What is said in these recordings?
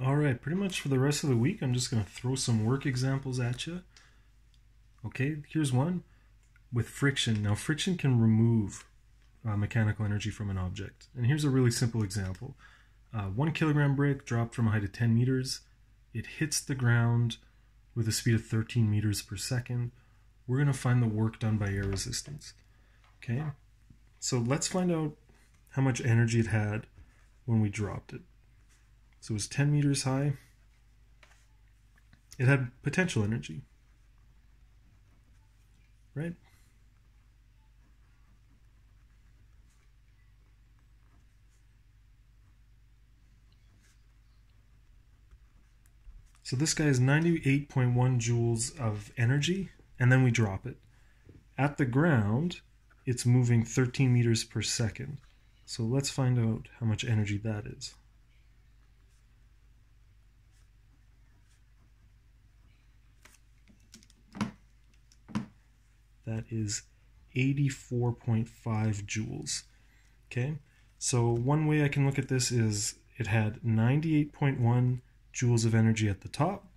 All right, pretty much for the rest of the week, I'm just going to throw some work examples at you. Okay, here's one with friction. Now, friction can remove mechanical energy from an object. And here's a really simple example. 1 kilogram brick dropped from a height of 10 meters. It hits the ground with a speed of 13 meters per second. We're going to find the work done by air resistance. Okay, so let's find out how much energy it had when we dropped it. So it was 10 meters high. It had potential energy, right? So this guy is 98.1 joules of energy, and then we drop it. At the ground, it's moving 13 meters per second. So let's find out how much energy that is. That is 84.5 joules. Okay, so one way I can look at this is it had 98.1 joules of energy at the top.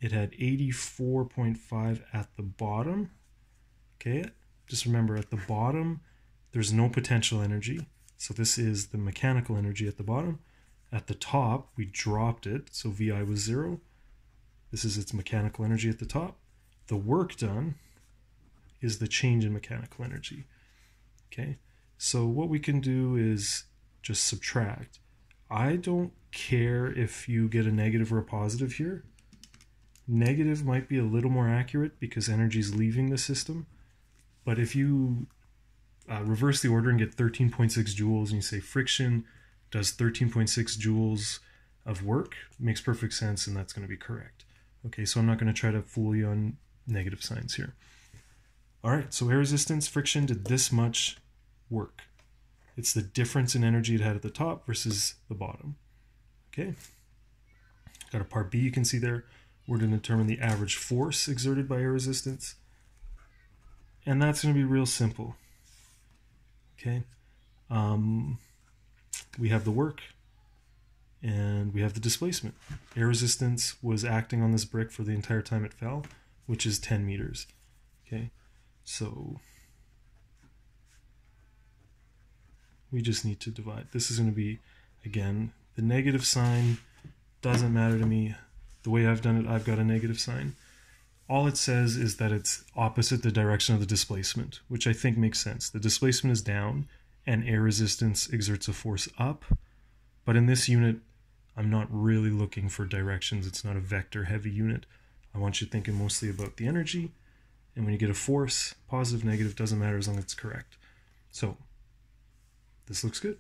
It had 84.5 at the bottom. Okay, just remember at the bottom, there's no potential energy. So this is the mechanical energy at the bottom. At the top, we dropped it, so VI was 0. This is its mechanical energy at the top. The work done is the change in mechanical energy. Okay, so what we can do is just subtract. I don't care if you get a negative or a positive here. Negative might be a little more accurate because energy is leaving the system. But if you reverse the order and get 13.6 joules and you say friction does 13.6 joules of work, it makes perfect sense and that's going to be correct. Okay, so I'm not going to try to fool you on negative signs here. All right, so air resistance, friction did this much work. It's the difference in energy it had at the top versus the bottom. Okay, got a part B you can see there. We're going to determine the average force exerted by air resistance. And that's going to be real simple. Okay, we have the work and we have the displacement. Air resistance was acting on this brick for the entire time it fell, which is 10 meters. Okay, so we just need to divide. This is going to be, again, the negative sign doesn't matter to me. The way I've done it, I've got a negative sign. All it says is that it's opposite the direction of the displacement, which I think makes sense. The displacement is down and air resistance exerts a force up. But in this unit, I'm not really looking for directions. It's not a vector heavy unit. I want you thinking mostly about the energy. And when you get a force, positive, negative, doesn't matter as long as it's correct. So this looks good.